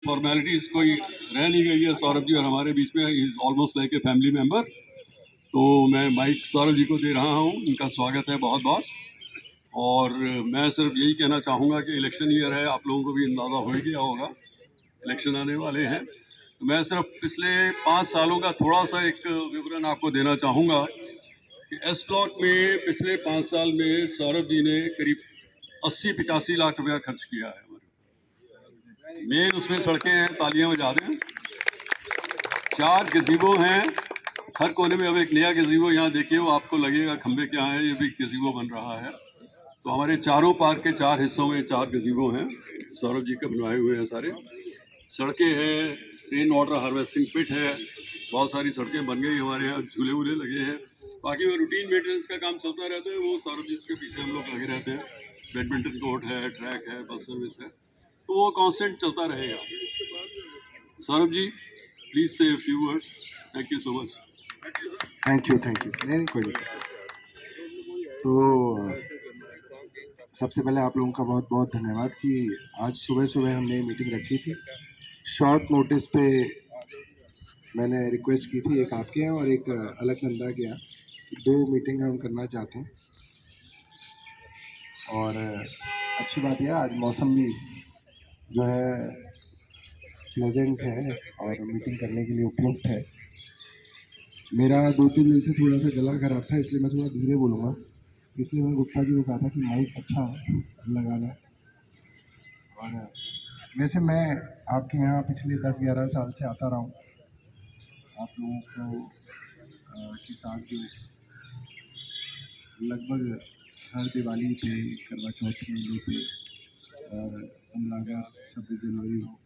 Formalities कोई रह नहीं गई है। सौरभ जी और हमारे बीच में is almost like a family member. तो मैं माइक सौरभ जी को दे रहा हूँ, उनका स्वागत है बहुत बहुत। और मैं सिर्फ यही कहना चाहूँगा कि इलेक्शन ईयर है, आप लोगों को भी अंदाज़ा हो ही गया होगा, इलेक्शन आने वाले हैं। तो मैं सिर्फ पिछले 5 सालों का थोड़ा सा एक विवरण आपको देना चाहूँगा कि एस ब्लॉक में पिछले 5 साल में सौरभ जी ने करीब 80-85 लाख रुपया खर्च किया है। मेन उसमें सड़कें हैं, तालियां बजा दें। 4 गज़ीबो हैं हर कोने में। अब एक नया गज़ीबो यहाँ देखिए, वो आपको लगेगा खंबे क्या है, ये भी गज़ीबो बन रहा है। तो हमारे चारों पार्क के 4 हिस्सों में 4 गज़ीबो हैं, सौरभ जी के बनवाए हुए हैं सारे। सड़कें हैं, रेन वाटर हार्वेस्टिंग पिट है, बहुत सारी सड़कें बन गई हमारे यहाँ, झूले वूले लगे हैं। बाकी वो रूटीन मेंटेनेंस का काम चलता रहता है, वो सौरभ जी के पीछे हम लोग लगे रहते हैं। बैडमिंटन कोर्ट है, ट्रैक है, बस सर्विस है, तो वो कांस्टेंट चलता रहेगा। सौरभ जी, प्लीज से a few words. Thank you so much. Thank you नहीं कोई नहीं। तो सबसे पहले आप लोगों का बहुत बहुत धन्यवाद कि आज सुबह सुबह हमने मीटिंग रखी थी। शॉर्ट नोटिस पे मैंने रिक्वेस्ट की थी, एक आपके यहाँ और एक अलकनंदा के यहाँ, 2 मीटिंग हम करना चाहते हैं। और अच्छी बात यह आज मौसम भी जो है प्लेजेंट है और मीटिंग करने के लिए उपयुक्त है। मेरा 2-3 दिन से थोड़ा सा गला खराब था, इसलिए मैं थोड़ा धीरे बोलूँगा। इसलिए मैंने गुप्ता जी को कहा था कि माइक अच्छा लगाना है। और वैसे मैं आपके यहाँ पिछले 10-11 साल से आता रहा हूँ। आप लोगों को के साथ जो लगभग हर दिवाली पे, करवा चौथ मेले पे और समलागा 26 जनवरी हो,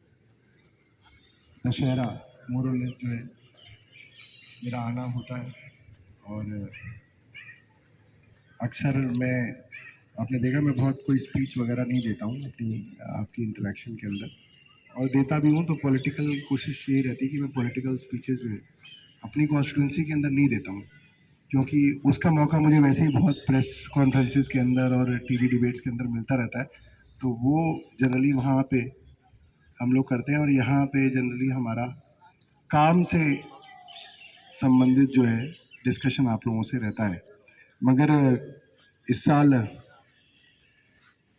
दशहरा मोरलेस जो है मेरा आना होता है। और अक्सर मैं, आपने देखा मैं बहुत कोई स्पीच वगैरह नहीं देता हूँ अपनी आपकी इंटरेक्शन के अंदर, और देता भी हूँ तो पॉलिटिकल कोशिश यही रहती है कि मैं पॉलिटिकल स्पीचेस जो है अपनी कॉन्स्टिट्यूंसी के अंदर नहीं देता हूँ, क्योंकि उसका मौका मुझे वैसे ही बहुत प्रेस कॉन्फ्रेंसेस के अंदर और टीवी डिबेट्स के अंदर मिलता रहता है। तो वो जनरली वहाँ पे हम लोग करते हैं, और यहाँ पे जनरली हमारा काम से संबंधित जो है डिस्कशन आप लोगों से रहता है। मगर इस साल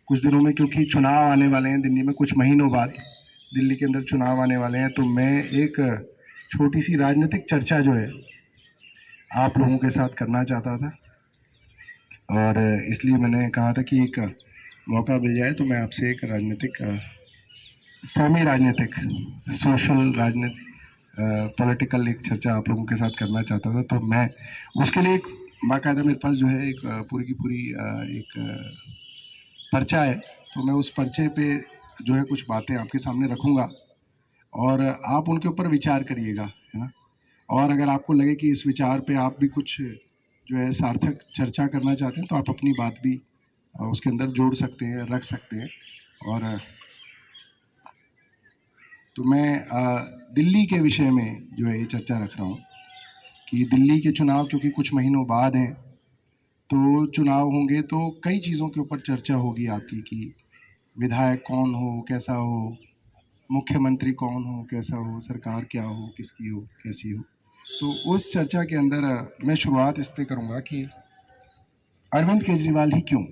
कुछ दिनों में, क्योंकि चुनाव आने वाले हैं दिल्ली में, कुछ महीनों बाद दिल्ली के अंदर चुनाव आने वाले हैं, तो मैं एक छोटी सी राजनीतिक चर्चा जो है आप लोगों के साथ करना चाहता था। और इसलिए मैंने कहा था कि एक मौका मिल जाए तो मैं आपसे एक राजनीतिक, सेमी राजनीतिक, सोशल राजनीतिक, पॉलिटिकल एक चर्चा आप लोगों के साथ करना चाहता था। तो मैं उसके लिए एक बाकायदा मेरे पास जो है एक पूरी की पूरी एक पर्चा है। तो मैं उस पर्चे पे जो है कुछ बातें आपके सामने रखूँगा और आप उनके ऊपर विचार करिएगा, है ना। और अगर आपको लगे कि इस विचार पे आप भी कुछ जो है सार्थक चर्चा करना चाहते हैं तो आप अपनी बात भी उसके अंदर जोड़ सकते हैं, रख सकते हैं। और तो मैं दिल्ली के विषय में जो है ये चर्चा रख रहा हूँ कि दिल्ली के चुनाव क्योंकि कुछ महीनों बाद हैं, तो चुनाव होंगे तो कई चीज़ों के ऊपर चर्चा होगी आपकी कि विधायक कौन हो, कैसा हो, मुख्यमंत्री कौन हो, कैसा हो, सरकार क्या हो, किसकी हो, कैसी हो। तो उस चर्चा के अंदर मैं शुरुआत इससे करूँगा कि अरविंद केजरीवाल ही क्यों,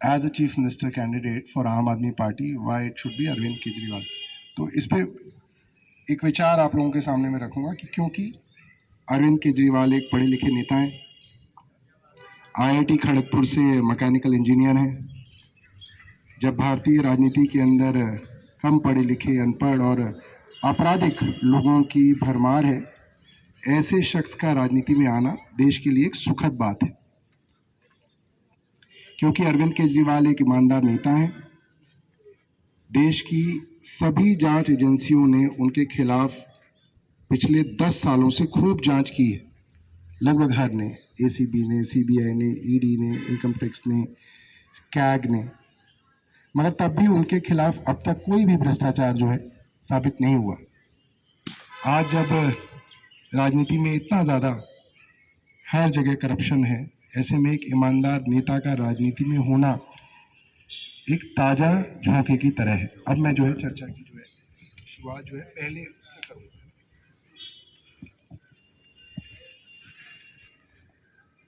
as a chief minister candidate for Aam Aadmi Party, why it should be Arvind Kejriwal. तो इस पर एक विचार आप लोगों के सामने मैं रखूँगा कि क्योंकि अरविंद केजरीवाल एक पढ़े लिखे नेता हैं, IIT खड़गपुर से मैकेनिकल इंजीनियर हैं। जब भारतीय राजनीति के अंदर कम पढ़े लिखे, अनपढ़ और आपराधिक लोगों की भरमार है, ऐसे शख्स का राजनीति में आना देश के लिए एक सुखद बात है, क्योंकि अरविंद केजरीवाल एक ईमानदार नेता हैं। देश की सभी जांच एजेंसियों ने उनके खिलाफ पिछले 10 सालों से खूब जांच की है, लगभग हर ने, ACB ने, CBI ने, ED ने, इनकम टैक्स ने, CAG ने, मगर तब भी उनके खिलाफ अब तक कोई भी भ्रष्टाचार जो है साबित नहीं हुआ। आज जब राजनीति में इतना ज़्यादा हर जगह करप्शन है, ऐसे में एक ईमानदार नेता का राजनीति में होना एक ताज़ा झोंके की तरह है। अब मैं जो है चर्चा की जो है शुरुआत जो है पहले से करूँगा।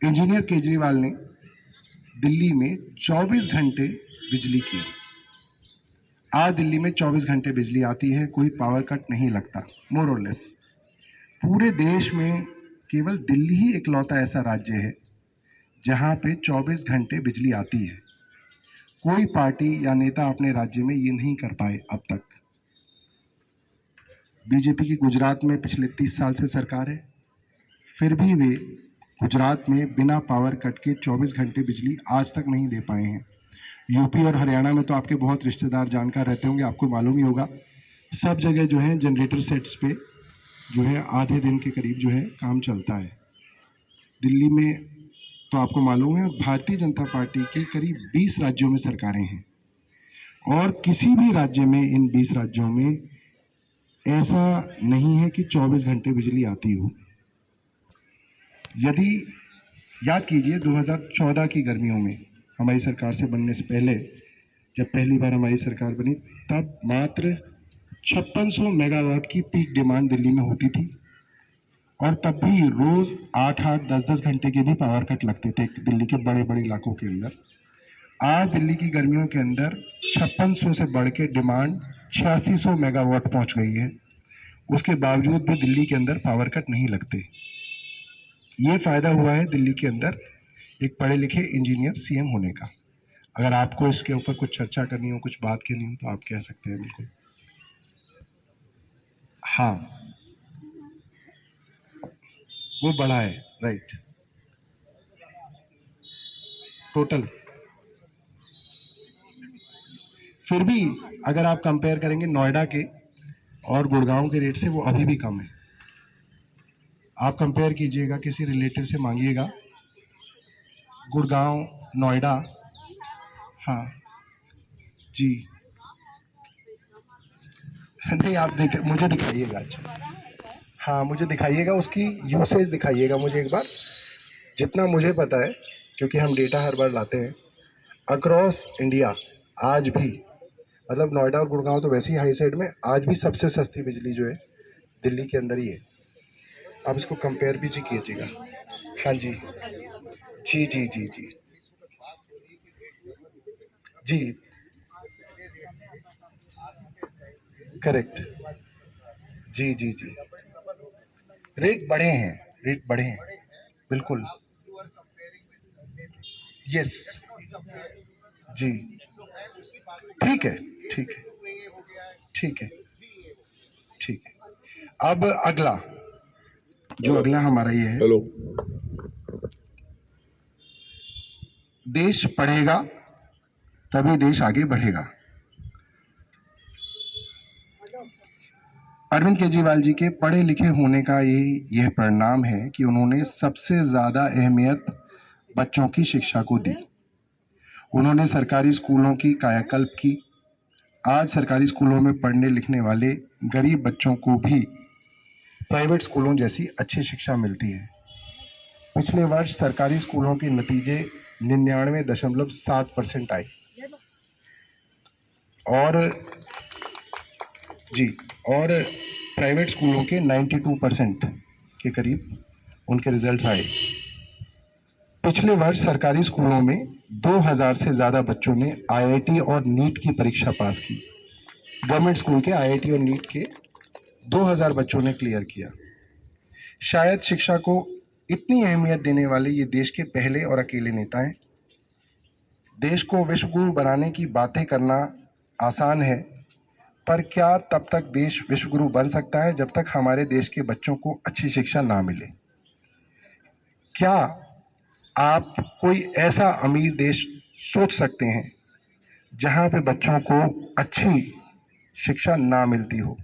इंजीनियर केजरीवाल ने दिल्ली में 24 घंटे बिजली की। आज दिल्ली में 24 घंटे बिजली आती है, कोई पावर कट नहीं लगता, मोर और लेस। पूरे देश में केवल दिल्ली ही इकलौता ऐसा राज्य है जहां पे 24 घंटे बिजली आती है। कोई पार्टी या नेता अपने राज्य में ये नहीं कर पाए अब तक। बीजेपी की गुजरात में पिछले 30 साल से सरकार है, फिर भी वे गुजरात में बिना पावर कट के 24 घंटे बिजली आज तक नहीं दे पाए हैं। यूपी और हरियाणा में तो आपके बहुत रिश्तेदार जानकार रहते होंगे, आपको मालूम ही होगा, सब जगह जो है जनरेटर सेट्स पे जो है आधे दिन के करीब जो है काम चलता है। दिल्ली में तो आपको मालूम है, भारतीय जनता पार्टी की करीब 20 राज्यों में सरकारें हैं और किसी भी राज्य में, इन 20 राज्यों में ऐसा नहीं है कि 24 घंटे बिजली आती हो। यदि याद कीजिए 2014 की गर्मियों में हमारी सरकार से बनने से पहले, जब पहली बार हमारी सरकार बनी, तब मात्र 5600 मेगावाट की पीक डिमांड दिल्ली में होती थी और तब भी रोज 8-8, 10-10 घंटे के भी पावर कट लगते थे दिल्ली के बड़े बड़े इलाकों के अंदर। आज दिल्ली की गर्मियों के अंदर 5600 से बढ़ के डिमांड 8600 मेगावाट पहुंच गई है। उसके बावजूद भी दिल्ली के अंदर पावर कट नहीं लगते। ये फायदा हुआ है दिल्ली के अंदर एक पढ़े लिखे इंजीनियर सीएम होने का। अगर आपको इसके ऊपर कुछ चर्चा करनी हो, कुछ बात करनी हो, तो आप कह सकते हैं बिल्कुल। हाँ, वो बड़ा है, राइट। टोटल फिर भी अगर आप कंपेयर करेंगे नोएडा के और गुड़गांव के रेट से, वो अभी भी कम है। आप कंपेयर कीजिएगा, किसी रिलेटिव से मांगिएगा, गुड़गांव, नोएडा। हाँ जी, नहीं आप मुझे दिखाइएगा। अच्छा, हाँ मुझे दिखाइएगा, उसकी यूसेज दिखाइएगा मुझे एक बार। जितना मुझे पता है, क्योंकि हम डेटा हर बार लाते हैं, अक्रॉस इंडिया आज भी, मतलब नोएडा और गुड़गांव तो वैसे ही हाई साइड में, आज भी सबसे सस्ती बिजली जो है दिल्ली के अंदर ही है। आप इसको कंपेयर भी जी कीजिएगा। हाँ जी जी जी जी जी जी, करेक्ट। जी जी जी, रेट बढ़े हैं, रेट बढ़े हैं, बिल्कुल। यस जी, ठीक है, ठीक है, ठीक है, ठीक है। अब अगला, जो अगला हमारा ये है, हेलो, देश पढ़ेगा तभी देश आगे बढ़ेगा। अरविंद केजरीवाल जी के पढ़े लिखे होने का यह परिणाम है कि उन्होंने सबसे ज्यादा अहमियत बच्चों की शिक्षा को दी। उन्होंने सरकारी स्कूलों की कायाकल्प की। आज सरकारी स्कूलों में पढ़ने लिखने वाले गरीब बच्चों को भी प्राइवेट स्कूलों जैसी अच्छी शिक्षा मिलती है। पिछले वर्ष सरकारी स्कूलों के नतीजे 99.7% आए और जी, और प्राइवेट स्कूलों के 92% के करीब उनके रिजल्ट्स आए। पिछले वर्ष सरकारी स्कूलों में 2000 से ज़्यादा बच्चों ने आईआईटी और नीट की परीक्षा पास की। गवर्नमेंट स्कूल के आईआईटी और नीट के 2000 बच्चों ने क्लियर किया। शायद शिक्षा को इतनी अहमियत देने वाले ये देश के पहले और अकेले नेता हैं। देश को विश्वगुरु बनाने की बातें करना आसान है, पर क्या तब तक देश विश्वगुरु बन सकता है जब तक हमारे देश के बच्चों को अच्छी शिक्षा ना मिले? क्या आप कोई ऐसा अमीर देश सोच सकते हैं जहां पे बच्चों को अच्छी शिक्षा ना मिलती हो?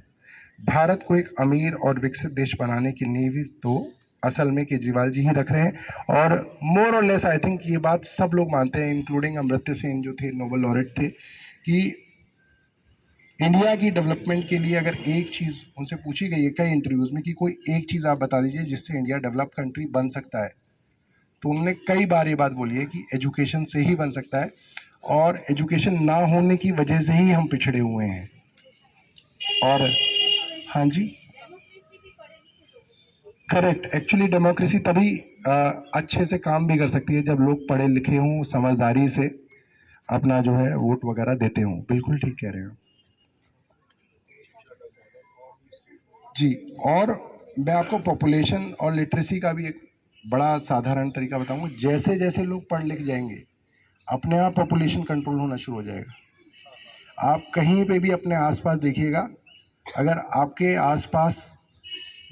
भारत को एक अमीर और विकसित देश बनाने की नींव तो असल में केजरीवाल जी ही रख रहे हैं और मोर और लेस आई थिंक ये बात सब लोग मानते हैं, इंक्लूडिंग अमर्त्य सेन जो थे, नोबेल लॉरेट थे, कि इंडिया की डेवलपमेंट के लिए अगर एक चीज़ उनसे पूछी गई है कई इंटरव्यूज़ में कि कोई एक चीज़ आप बता दीजिए जिससे इंडिया डेवलप कंट्री बन सकता है, तो उन्होंने कई बार ये बात बोली है कि एजुकेशन से ही बन सकता है। और एजुकेशन ना होने की वजह से ही हम पिछड़े हुए हैं। और हाँ जी, करेक्ट। एक्चुअली डेमोक्रेसी तभी अच्छे से काम भी कर सकती है जब लोग पढ़े लिखे हों, समझदारी से अपना जो है वोट वगैरह देते हों। बिल्कुल ठीक कह रहे हो जी। और मैं आपको पॉपुलेशन और लिटरेसी का भी एक बड़ा साधारण तरीका बताऊंगा। जैसे जैसे लोग पढ़ लिख जाएंगे, अपने आप पॉपुलेशन कंट्रोल होना शुरू हो जाएगा। आप कहीं पे भी अपने आसपास देखिएगा, अगर आपके आसपास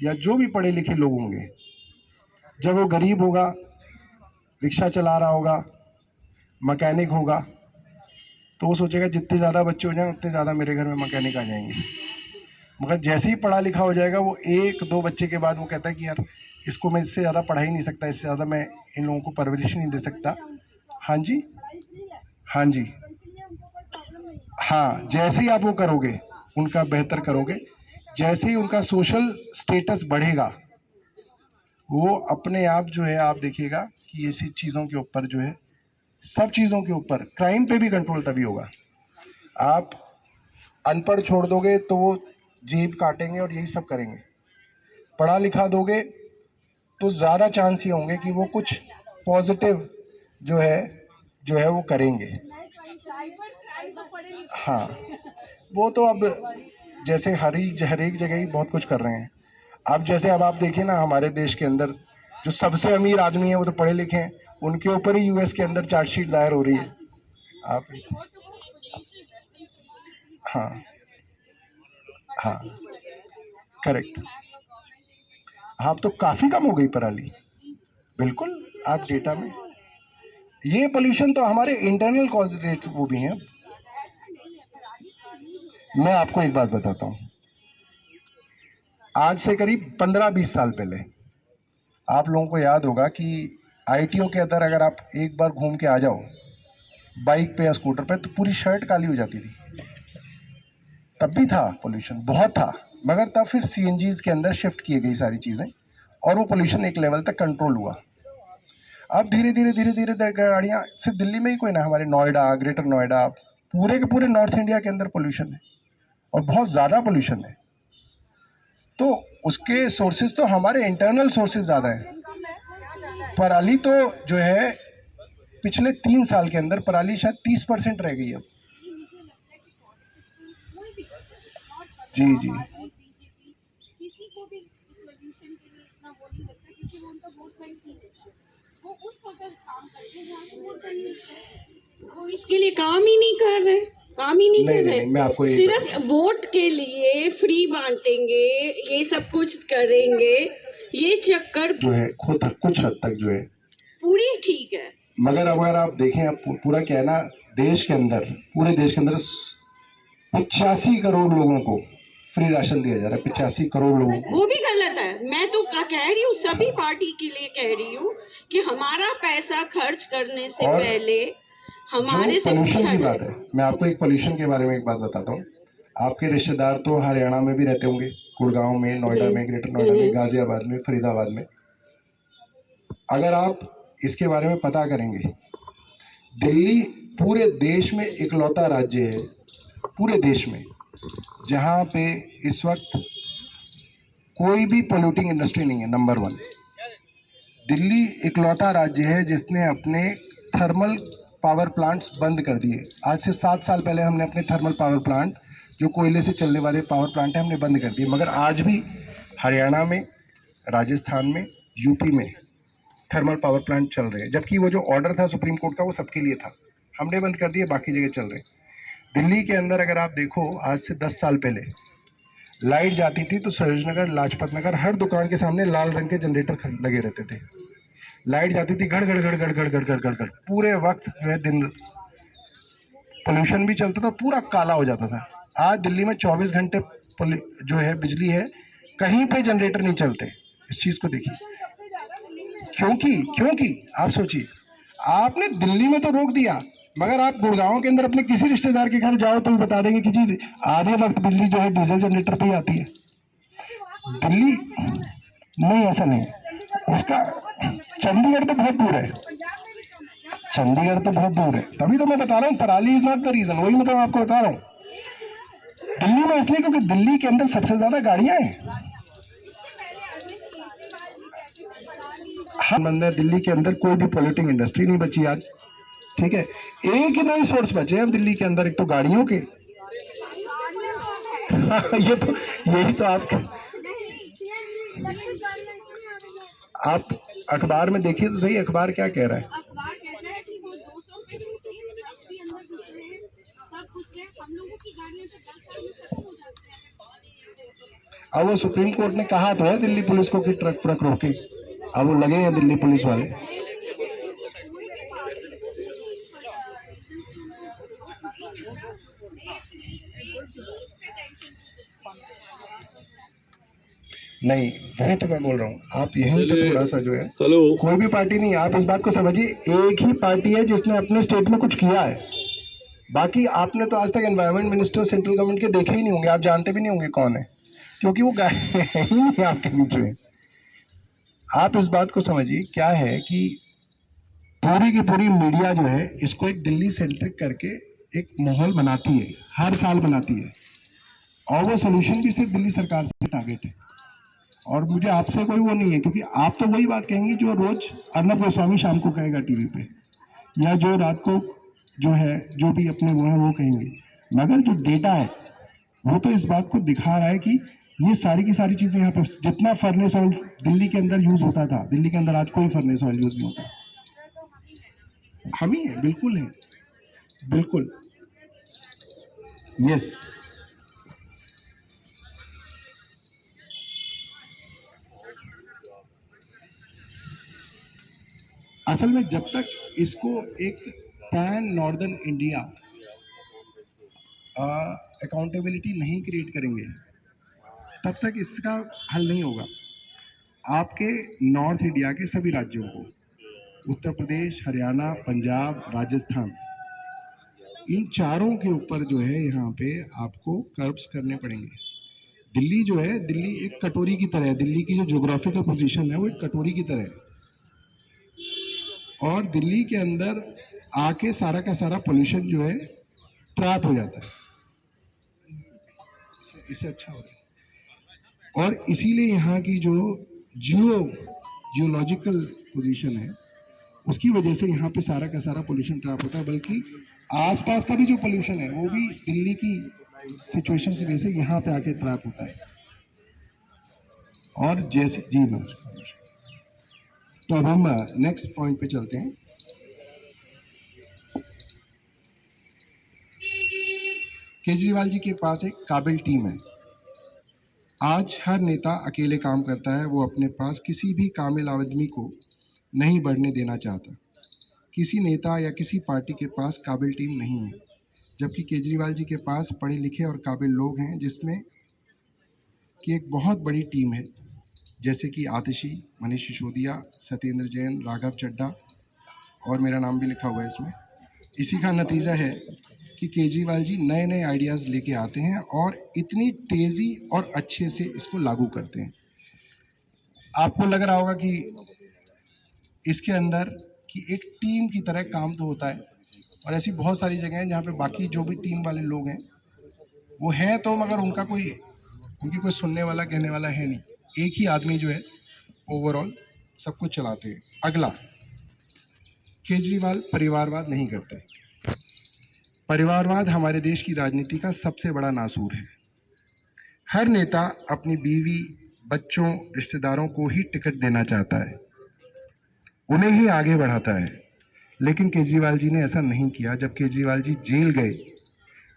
या जो भी पढ़े लिखे लोग होंगे, जब वो गरीब होगा, रिक्शा चला रहा होगा, मैकेनिक होगा, तो वो सोचेगा जितने ज़्यादा बच्चे हो जाएं उतने ज़्यादा मेरे घर में मैकेनिक आ जाएंगे। मगर जैसे ही पढ़ा लिखा हो जाएगा, वो एक दो बच्चे के बाद वो कहता है कि यार इसको मैं इससे ज़्यादा पढ़ा ही नहीं सकता, इससे ज़्यादा मैं इन लोगों को परवरिश नहीं दे सकता। हाँ जी, हाँ जी, हाँ। जैसे ही आप वो करोगे, उनका बेहतर करोगे, जैसे ही उनका सोशल स्टेटस बढ़ेगा, वो अपने आप जो है, आप देखिएगा कि ऐसी चीज़ों के ऊपर जो है, सब चीज़ों के ऊपर, क्राइम पे भी कंट्रोल तभी होगा। आप अनपढ़ छोड़ दोगे तो वो जेब काटेंगे और यही सब करेंगे। पढ़ा लिखा दोगे तो ज़्यादा चांस ये होंगे कि वो कुछ पॉजिटिव जो है वो करेंगे। हाँ, वो तो अब जैसे हर एक जगह ही बहुत कुछ कर रहे हैं। अब जैसे अब आप देखिए ना, हमारे देश के अंदर जो सबसे अमीर आदमी है वो तो पढ़े लिखे हैं, उनके ऊपर ही यूएस के अंदर चार्जशीट दायर हो रही है। आप हाँ, हाँ, करेक्ट। हाँ, तो काफ़ी कम हो गई पराली। बिल्कुल, आप डेटा में ये पोल्यूशन तो हमारे इंटरनल कॉज रेट्स वो भी हैं। मैं आपको एक बात बताता हूँ, आज से करीब 15-20 साल पहले आप लोगों को याद होगा कि आईटीओ के अंदर अगर आप एक बार घूम के आ जाओ बाइक पे या स्कूटर पे, तो पूरी शर्ट काली हो जाती थी। तब भी था पोल्यूशन, बहुत था, मगर तब फिर सीएनजीज के अंदर शिफ्ट की गई सारी चीज़ें और वो पोल्यूशन एक लेवल तक कंट्रोल हुआ। अब धीरे धीरे गाड़ियाँ सिर्फ दिल्ली में ही कोई ना, हमारे नोएडा, ग्रेटर नोएडा, पूरे के पूरे नॉर्थ इंडिया के अंदर पोल्यूशन है और बहुत ज़्यादा पोल्यूशन है। तो उसके सोर्सेज तो हमारे इंटरनल सोर्सेज ज़्यादा हैं। पराली तो जो है पिछले 3 साल के अंदर पराली शायद 30% रह गई अब। जी जी, वो इसके लिए काम ही नहीं कर रहे, काम ही नहीं कर रहे। मैं आपको सिर्फ वोट के लिए फ्री बांटेंगे, ये सब कुछ करेंगे, ये चक्कर जो है खुद कुछ हद तक जो है पूरी ठीक है। मगर अगर आप देखें, आप पूरा क्या है ना, देश के अंदर, पूरे देश के अंदर 85 करोड़ लोगों को फ्री राशन दिया जा रहा है। 85 करोड़ लोगों को, वो भी गलत है। मैं तो कह रही हूँ, सभी पार्टी के लिए कह रही हूँ कि हमारा पैसा खर्च करने से पहले हमारे से पोल्यूशन की बात है। मैं आपको एक पोल्यूशन के बारे में एक बात बताता हूँ। आपके रिश्तेदार तो हरियाणा में भी रहते होंगे, गुड़गांव में, नोएडा में, ग्रेटर नोएडा में, गाजियाबाद में, फरीदाबाद में। अगर आप इसके बारे में पता करेंगे, दिल्ली पूरे देश में इकलौता राज्य है, पूरे देश में, जहाँ पे इस वक्त कोई भी पोल्यूटिंग इंडस्ट्री नहीं है। नंबर 1 दिल्ली इकलौता राज्य है जिसने अपने थर्मल पावर प्लांट्स बंद कर दिए। आज से 7 साल पहले हमने अपने थर्मल पावर प्लांट, जो कोयले से चलने वाले पावर प्लांट हैं, हमने बंद कर दिए। मगर आज भी हरियाणा में, राजस्थान में, यूपी में थर्मल पावर प्लांट चल रहे हैं, जबकि वो जो ऑर्डर था सुप्रीम कोर्ट का वो सबके लिए था। हमने बंद कर दिए, बाकी जगह चल रहे हैं। दिल्ली के अंदर अगर आप देखो, आज से 10 साल पहले लाइट जाती थी तो सरोज नगर, लाजपत नगर, हर दुकान के सामने लाल रंग के जनरेटर लगे रहते थे। लाइट जाती थी, गड़ गड़ गड़ गड़ गड़ गड़ गड़ गड़ गड़, पूरे वक्त जो है दिन पोल्यूशन भी चलता था, पूरा काला हो जाता था। आज दिल्ली में 24 घंटे जो है बिजली है, कहीं पे जनरेटर नहीं चलते। इस चीज़ को देखिए। क्योंकि आप सोचिए, आपने दिल्ली में तो रोक दिया, मगर आप गुड़गांव के अंदर अपने किसी रिश्तेदार के घर जाओ तो बता देंगे कि जी आधे वक्त बिजली जो है डीजल जनरेटर पे ही आती है। दिल्ली नहीं, ऐसा नहीं है। उसका चंडीगढ़ तो बहुत दूर है। चंडीगढ़ तो बहुत दूर है, तभी तो मैं बता रहा हूँ पराली इज नॉट द रीजन। वही मैं तो आपको बता रहा हूँ, दिल्ली में इसलिए क्योंकि दिल्ली के अंदर सबसे ज्यादा गाड़ियां हैं। हाँ बंदा, दिल्ली के अंदर कोई भी पॉल्यूटिंग इंडस्ट्री नहीं बची आज, ठीक है। एक ही दो ही सोर्स बचे हैं दिल्ली के अंदर, एक तो गाड़ियों के ये तो यही तो आप अखबार में देखिए तो सही, अखबार क्या कह रहा है। अखबार कहता है कि वो 200 पे भी अंदर घुस रहे हैं, सब कुछ है, हम लोगों की गाड़ियां तो 10 साल में खत्म हो जाती है। अब वो सुप्रीम कोर्ट ने कहा तो है दिल्ली पुलिस को कि ट्रक व्रक रोके, अब वो लगे हैं दिल्ली पुलिस वाले। नहीं वही तो मैं बोल रहा हूँ, आप यहीं पे थोड़ा सा जो है, कोई भी पार्टी नहीं, आप इस बात को समझिए, एक ही पार्टी है जिसने अपने स्टेट में कुछ किया है। बाकी आपने तो आज तक एनवायरनमेंट मिनिस्टर सेंट्रल गवर्नमेंट के देखे ही नहीं होंगे, आप जानते भी नहीं होंगे कौन है, क्योंकि वो है ही नहीं आपके बीच में। आप इस बात को समझिए, क्या है कि पूरी की पूरी मीडिया जो है इसको एक दिल्ली सेंट्रिक करके एक माहौल बनाती है, हर साल बनाती है, और वो सोल्यूशन भी सिर्फ दिल्ली सरकार से टारगेट है। और मुझे आपसे कोई वो नहीं है, क्योंकि आप तो वही बात कहेंगे जो रोज अर्नब गोस्वामी शाम को कहेगा टीवी पे, या जो रात को जो है जो भी अपने वो है वो कहेंगे, मगर जो डेटा है वो तो इस बात को दिखा रहा है कि ये सारी की सारी चीजें यहाँ पर, जितना फर्नेस ऑयल दिल्ली के अंदर यूज होता था, दिल्ली के अंदर आज कोई फर्नेस ऑयल यूज नहीं होता। हम ही है, बिल्कुल है, बिल्कुल, यस। असल में जब तक इसको एक पैन नॉर्दर्न इंडिया अकाउंटेबिलिटी नहीं क्रिएट करेंगे तब तक इसका हल नहीं होगा। आपके नॉर्थ इंडिया के सभी राज्यों को, उत्तर प्रदेश, हरियाणा, पंजाब, राजस्थान, इन चारों के ऊपर जो है यहाँ पे आपको कर्ब्स करने पड़ेंगे। दिल्ली जो है, दिल्ली एक कटोरी की तरह है, दिल्ली की जो ज्योग्राफिकल पोजीशन है वो एक कटोरी की तरह है, और दिल्ली के अंदर आके सारा का सारा पोल्यूशन जो है ट्रैप हो जाता है, इससे अच्छा हो रहा है। और इसीलिए यहाँ की जो जियोलॉजिकल पोजीशन है उसकी वजह से यहाँ पे सारा का सारा पोल्यूशन ट्रैप होता है, बल्कि आसपास का भी जो पोल्यूशन है वो भी दिल्ली की सिचुएशन की वजह से यहाँ पे आके ट्रैप होता है। और जैसे जी मैम, तो अब हम नेक्स्ट पॉइंट पे चलते हैं। केजरीवाल जी के पास एक काबिल टीम है। आज हर नेता अकेले काम करता है, वो अपने पास किसी भी काबिल आदमी को नहीं बढ़ने देना चाहता। किसी नेता या किसी पार्टी के पास काबिल टीम नहीं है, जबकि केजरीवाल जी के पास पढ़े लिखे और काबिल लोग हैं, जिसमें कि एक बहुत बड़ी टीम है, जैसे कि आतिशी, मनीष सिसोदिया, सत्येंद्र जैन, राघव चड्ढा, और मेरा नाम भी लिखा हुआ है इसमें। इसी का नतीजा है कि केजरीवाल जी नए नए आइडियाज़ लेके आते हैं और इतनी तेज़ी और अच्छे से इसको लागू करते हैं। आपको लग रहा होगा कि इसके अंदर कि एक टीम की तरह काम तो होता है, और ऐसी बहुत सारी जगह हैं जहाँ पे बाकी जो भी टीम वाले लोग हैं वो हैं तो, मगर उनकी कोई सुनने वाला कहने वाला है नहीं। एक ही आदमी जो है ओवरऑल सब कुछ चलाते हैं। अगला, केजरीवाल परिवारवाद नहीं करते। परिवारवाद हमारे देश की राजनीति का सबसे बड़ा नासूर है। हर नेता अपनी बीवी, बच्चों, रिश्तेदारों को ही टिकट देना चाहता है, उन्हें ही आगे बढ़ाता है। लेकिन केजरीवाल जी ने ऐसा नहीं किया। जब केजरीवाल जी जेल गए,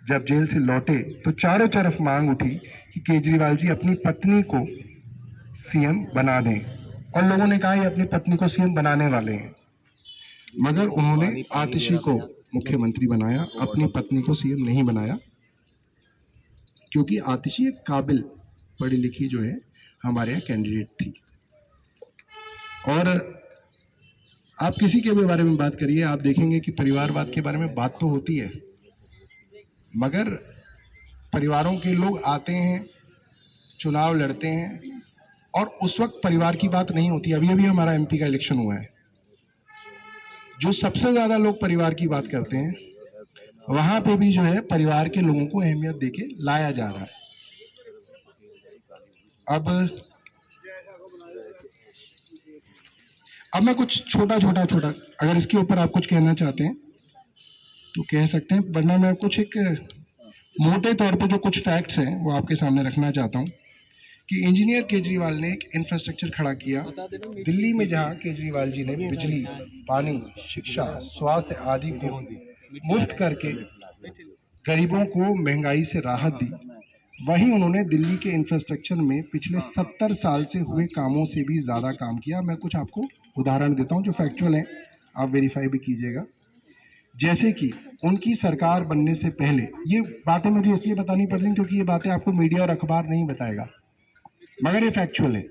जब जेल से लौटे, तो चारों तरफ मांग उठी कि केजरीवाल जी अपनी पत्नी को सीएम बना दें, और लोगों ने कहा ये अपनी पत्नी को सीएम बनाने वाले हैं, मगर उन्होंने आतिशी को मुख्यमंत्री बनाया, अपनी पत्नी को सीएम नहीं बनाया, क्योंकि आतिशी एक काबिल पढ़ी लिखी जो है हमारे यहाँ कैंडिडेट थी। और आप किसी के भी बारे में बात करिए, आप देखेंगे कि परिवारवाद के बारे में बात तो होती है, मगर परिवारों के लोग आते हैं, चुनाव लड़ते हैं, और उस वक्त परिवार की बात नहीं होती। अभी अभी हमारा एमपी का इलेक्शन हुआ है, जो सबसे ज़्यादा लोग परिवार की बात करते हैं, वहाँ पे भी जो है परिवार के लोगों को अहमियत देके लाया जा रहा है। अब मैं कुछ छोटा अगर इसके ऊपर आप कुछ कहना चाहते हैं तो कह सकते हैं, वरना मैं कुछ एक मोटे तौर पे जो कुछ फैक्ट्स हैं वो आपके सामने रखना चाहता हूँ कि इंजीनियर केजरीवाल ने एक इंफ्रास्ट्रक्चर खड़ा किया दिल्ली में, जहाँ केजरीवाल जी ने बिजली, पानी, शिक्षा, स्वास्थ्य आदि को मुफ्त करके गरीबों को महंगाई से राहत दी। वहीं उन्होंने दिल्ली के इंफ्रास्ट्रक्चर में पिछले 70 साल से हुए कामों से भी ज़्यादा काम किया। मैं कुछ आपको उदाहरण देता हूं जो फैक्चुअल हैं, आप वेरीफाई भी कीजिएगा। जैसे कि उनकी सरकार बनने से पहले, ये बातें मुझे इसलिए बतानी पड़ रही क्योंकि ये बातें आपको मीडिया और अखबार नहीं बताएगा, मगर ये फैक्चुअल है।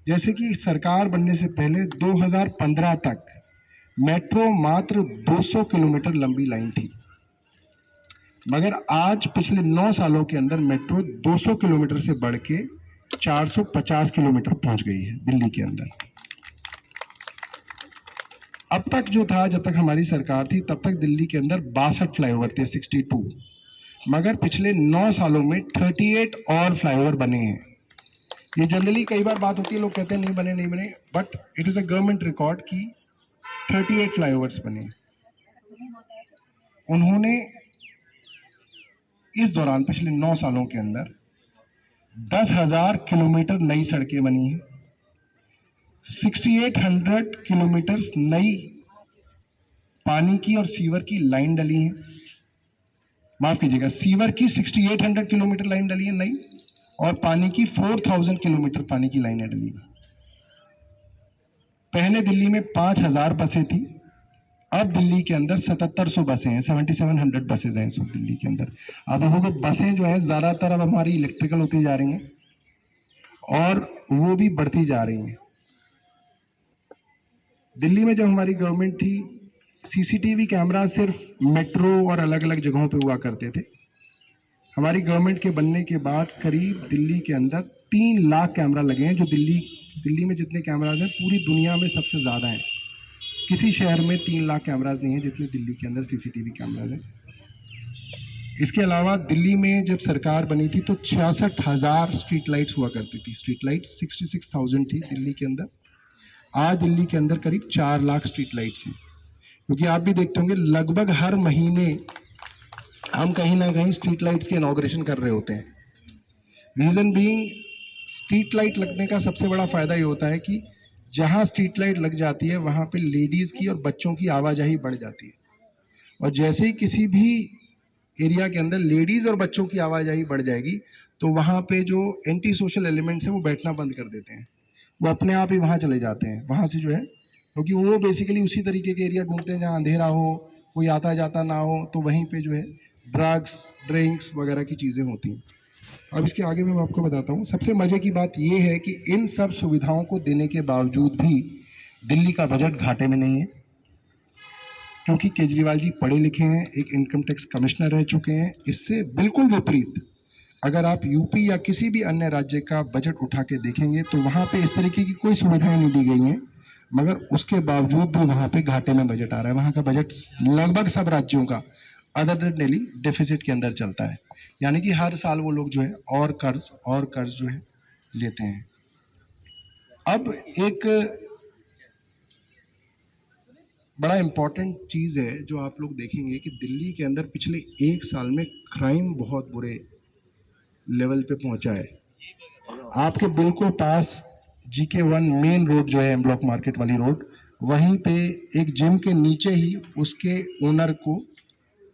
जैसे कि सरकार बनने से पहले 2015 तक मेट्रो मात्र 200 किलोमीटर लंबी लाइन थी, मगर आज पिछले 9 सालों के अंदर मेट्रो 200 किलोमीटर से बढ़ के 450 किलोमीटर पहुंच गई है दिल्ली के अंदर। अब तक जो था, जब तक हमारी सरकार थी तब तक दिल्ली के अंदर 62 फ्लाईओवर थे, 62, मगर पिछले 9 सालों में 38 और फ्लाईओवर बने हैं। ये जनरली कई बार बात होती है, लोग कहते हैं नहीं बने, but it is a government record कि 38 फ्लाईओवर्स बने। उन्होंने इस दौरान पिछले 9 सालों के अंदर 10,000 किलोमीटर नई सड़कें बनी हैं, 6800 किलोमीटर नई पानी की और सीवर की लाइन डली है। माफ कीजिएगा, सीवर की 6800 किलोमीटर लाइन डली है नई, और पानी की 4000 किलोमीटर पानी की लाइनें डली है। पहले दिल्ली में 5000 बसें थी, अब दिल्ली के अंदर 7700 बसें हैं, 7700 बसेज हैं इस वक्त दिल्ली के अंदर। अब देखोगे बसें जो है ज़्यादातर अब हमारी इलेक्ट्रिकल होती जा रही हैं और वो भी बढ़ती जा रही हैं। दिल्ली में जब हमारी गवर्नमेंट थी, सीसीटीवी कैमरा सिर्फ मेट्रो और अलग अलग जगहों पे हुआ करते थे। हमारी गवर्नमेंट के बनने के बाद करीब दिल्ली के अंदर 3 लाख कैमरा लगे हैं, जो दिल्ली में जितने कैमराज हैं पूरी दुनिया में सबसे ज़्यादा हैं। किसी शहर में 3 लाख कैमराज नहीं है जितने दिल्ली के अंदर सीसीटीवी कैमराज हैं। इसके अलावा दिल्ली में जब सरकार बनी थी तो 66,000 स्ट्रीट लाइट्स हुआ करती थी। स्ट्रीट लाइट्स 66,000 थी दिल्ली के अंदर। आज दिल्ली के अंदर करीब 4 लाख स्ट्रीट लाइट्स हैं, क्योंकि आप भी देखते होंगे लगभग हर महीने हम कहीं ना कहीं स्ट्रीट लाइट्स के इनॉग्रेशन कर रहे होते हैं। रीज़न बीइंग, स्ट्रीट लाइट लगने का सबसे बड़ा फ़ायदा ये होता है कि जहाँ स्ट्रीट लाइट लग जाती है वहाँ पे लेडीज़ की और बच्चों की आवाजाही बढ़ जाती है, और जैसे ही किसी भी एरिया के अंदर लेडीज़ और बच्चों की आवाजाही बढ़ जाएगी तो वहाँ पे जो एंटी सोशल एलिमेंट्स हैं वो बैठना बंद कर देते हैं, वो अपने आप ही वहाँ चले जाते हैं। वहाँ से जो है, क्योंकि वो बेसिकली उसी तरीके के एरिया ढूंढते हैं जहाँ अंधेरा हो, कोई आता जाता ना हो, तो वहीं पे जो है ड्रग्स, ड्रिंक्स वगैरह की चीज़ें होती हैं। अब इसके आगे मैं आपको बताता हूँ। सबसे मज़े की बात ये है कि इन सब सुविधाओं को देने के बावजूद भी दिल्ली का बजट घाटे में नहीं है, क्योंकि केजरीवाल जी पढ़े लिखे हैं, एक इनकम टैक्स कमिश्नर रह चुके हैं। इससे बिल्कुल विपरीत अगर आप यूपी या किसी भी अन्य राज्य का बजट उठा के देखेंगे तो वहाँ पे इस तरीके की कोई सुविधाएं नहीं दी गई हैं, मगर उसके बावजूद भी वहाँ पे घाटे में बजट आ रहा है। वहाँ का बजट लगभग सब राज्यों का अदर देन दिल्ली डेफिसिट के अंदर चलता है, यानी कि हर साल वो लोग जो है और कर्ज जो है लेते हैं। अब एक बड़ा इम्पॉर्टेंट चीज़ है जो आप लोग देखेंगे कि दिल्ली के अंदर पिछले 1 साल में क्राइम बहुत बुरे लेवल पे पहुंचा है। आपके बिल्कुल पास GK1 मेन रोड जो है, एम ब्लॉक मार्केट वाली रोड, वहीं पे एक जिम के नीचे ही उसके ओनर को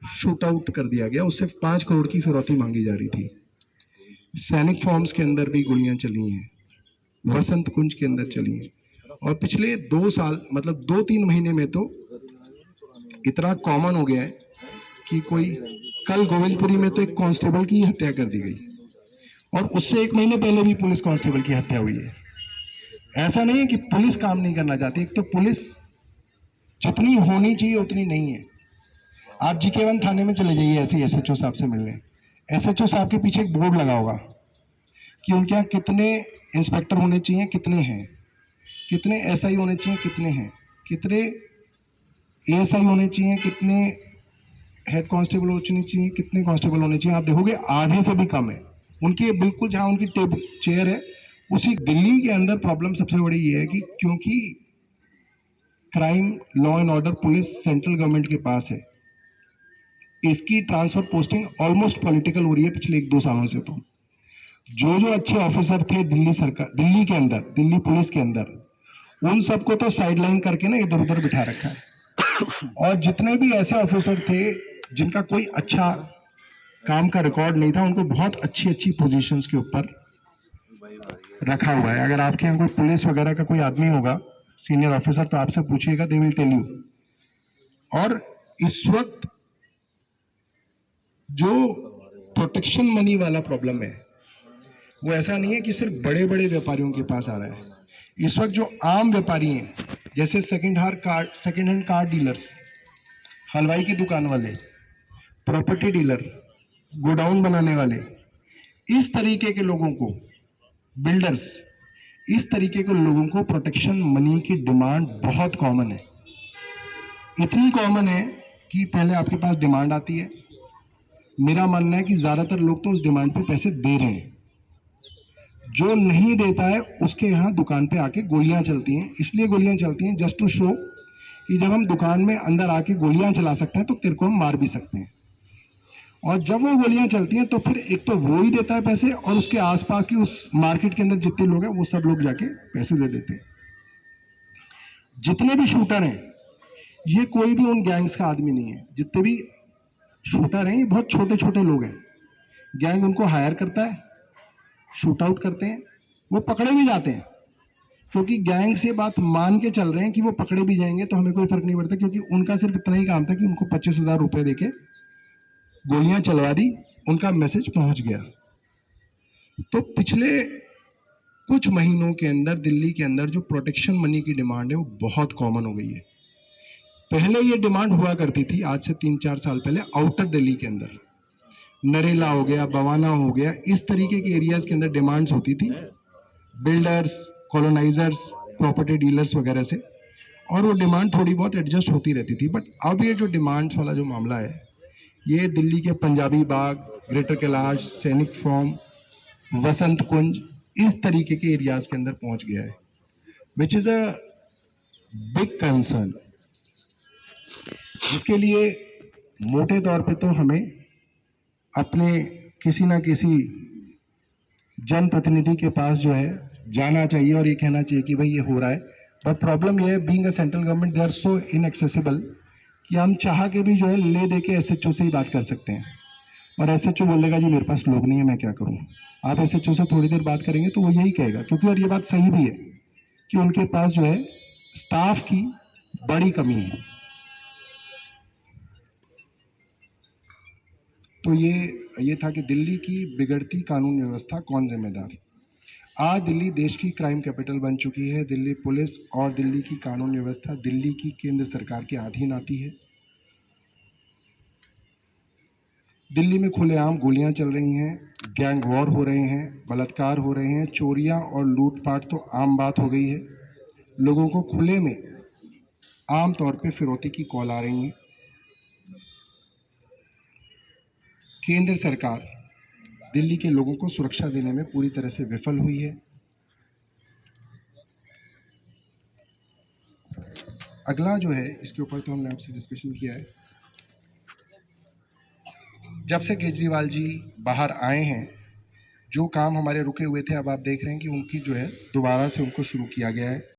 शूट आउट कर दिया गया। उससे 5 करोड़ की फिरौती मांगी जा रही थी। सैनिक फॉर्म्स के अंदर भी गोलियां चली हैं, वसंत कुंज के अंदर चली हैं, और पिछले 2 साल मतलब 2-3 महीने में तो इतना कॉमन हो गया है कि कोई, कल गोविंदपुरी में तो एक कांस्टेबल की हत्या कर दी गई, और उससे 1 महीने पहले भी पुलिस कांस्टेबल की हत्या हुई है। ऐसा नहीं है कि पुलिस काम नहीं करना चाहती, एक तो पुलिस जितनी होनी चाहिए उतनी नहीं है। आप GK1 थाने में चले जाइए ऐसे SHO साहब से मिलने, SHO साहब के पीछे एक बोर्ड लगा होगा कि उनके यहाँ कितने इंस्पेक्टर होने चाहिए, कितने हैं, कितने SI होने चाहिए, कितने हैं, कितने एएसआई होने चाहिए, कितने हेड कांस्टेबल होने चाहिए, कितने कांस्टेबल होने चाहिए, आप देखोगे आधे से भी कम है। उनके बिल्कुल जहाँ उनकी टेबल चेयर है उसी दिल्ली के अंदर प्रॉब्लम सबसे बड़ी ये है कि क्योंकि crime law and order police central government के पास है, इसकी ट्रांसफर पोस्टिंग ऑलमोस्ट पॉलिटिकल हो रही है पिछले 1-2 सालों से। तो जो जो अच्छे ऑफिसर थे दिल्ली सरकार, दिल्ली के अंदर, दिल्ली पुलिस के अंदर, उन सबको तो साइडलाइन करके ना इधर उधर बिठा रखा है। और जितने भी ऐसे ऑफिसर थे जिनका कोई अच्छा काम का रिकॉर्ड नहीं था, उनको बहुत अच्छी अच्छी पोजीशंस के ऊपर रखा हुआ है। अगर आपके यहाँ कोई पुलिस वगैरह का कोई आदमी होगा सीनियर ऑफिसर, तो आपसे पूछिएगा, दे विल टेल यू। और इस वक्त जो प्रोटेक्शन मनी वाला प्रॉब्लम है वो ऐसा नहीं है कि सिर्फ बड़े बड़े व्यापारियों के पास आ रहा है। इस वक्त जो आम व्यापारी हैं, जैसे सेकंड हैंड कार डीलर्स, हलवाई की दुकान वाले, प्रॉपर्टी डीलर, गोडाउन बनाने वाले, इस तरीके के लोगों को, बिल्डर्स, इस तरीके के लोगों को प्रोटेक्शन मनी की डिमांड बहुत कॉमन है। इतनी कॉमन है कि पहले आपके पास डिमांड आती है, मेरा मानना है कि ज़्यादातर लोग तो उस डिमांड पे पैसे दे रहे हैं, जो नहीं देता है उसके यहाँ दुकान पे आके गोलियां चलती हैं। इसलिए गोलियां चलती हैं जस्ट टू शो कि जब हम दुकान में अंदर आके गोलियां चला सकते हैं तो तेरे को हम मार भी सकते हैं। और जब वो गोलियां चलती हैं तो फिर एक तो वो ही देता है पैसे, और उसके आसपास की उस मार्केट के अंदर जितने लोग हैं वो सब लोग जाके पैसे दे देते हैं। जितने भी शूटर हैं, ये कोई भी उन गैंग्स का आदमी नहीं है। जितने भी शूटर हैं ये बहुत छोटे छोटे लोग हैं। गैंग उनको हायर करता है, शूट आउट करते हैं, वो पकड़े भी जाते हैं, क्योंकि गैंग से बात मान के चल रहे हैं कि वो पकड़े भी जाएंगे तो हमें कोई फर्क नहीं पड़ता, क्योंकि उनका सिर्फ इतना ही काम था कि उनको 25,000 रुपए देके गोलियां चलवा दी, उनका मैसेज पहुंच गया। तो पिछले कुछ महीनों के अंदर दिल्ली के अंदर जो प्रोटेक्शन मनी की डिमांड है वो बहुत कॉमन हो गई है। पहले ये डिमांड हुआ करती थी, आज से 3-4 साल पहले, आउटर दिल्ली के अंदर, नरेला हो गया, बवाना हो गया, इस तरीके के एरियाज के अंदर डिमांड्स होती थी बिल्डर्स, कॉलोनाइजर्स, प्रॉपर्टी डीलर्स वगैरह से, और वो डिमांड थोड़ी बहुत एडजस्ट होती रहती थी। बट अब ये जो डिमांड्स वाला जो मामला है, ये दिल्ली के पंजाबी बाग, ग्रेटर कैलाश, सैनिक फॉर्म, वसंत कुंज, इस तरीके के एरियाज के अंदर पहुंच गया है, which is a big concern, जिसके लिए मोटे तौर पे तो हमें अपने किसी ना किसी जनप्रतिनिधि के पास जो है जाना चाहिए और ये कहना चाहिए कि भाई ये हो रहा है। बट प्रॉब्लम ये है, being a central government they are so inaccessible कि हम चाह के भी जो है ले दे के एसएचओ से ही बात कर सकते हैं, और एसएचओ बोलेगा जी मेरे पास लोग नहीं है, मैं क्या करूं। आप एसएचओ से थोड़ी देर बात करेंगे तो वो यही कहेगा, क्योंकि और ये बात सही भी है कि उनके पास जो है स्टाफ की बड़ी कमी है। तो ये था कि दिल्ली की बिगड़ती कानून व्यवस्था कौन जिम्मेदार। आज दिल्ली देश की क्राइम कैपिटल बन चुकी है। दिल्ली पुलिस और दिल्ली की कानून व्यवस्था दिल्ली की केंद्र सरकार के अधीन आती है। दिल्ली में खुलेआम गोलियां चल रही हैं, गैंग वॉर हो रहे हैं, बलात्कार हो रहे हैं, चोरियां और लूटपाट तो आम बात हो गई है। लोगों को खुले में आम तौर पे फिरौती की कॉल आ रही हैं। केंद्र सरकार दिल्ली के लोगों को सुरक्षा देने में पूरी तरह से विफल हुई है। अगला जो है, इसके ऊपर तो हमने आपसे डिस्कशन किया है। जब से केजरीवाल जी बाहर आए हैं, जो काम हमारे रुके हुए थे, अब आप देख रहे हैं कि उनकी जो है दोबारा से उनको शुरू किया गया है।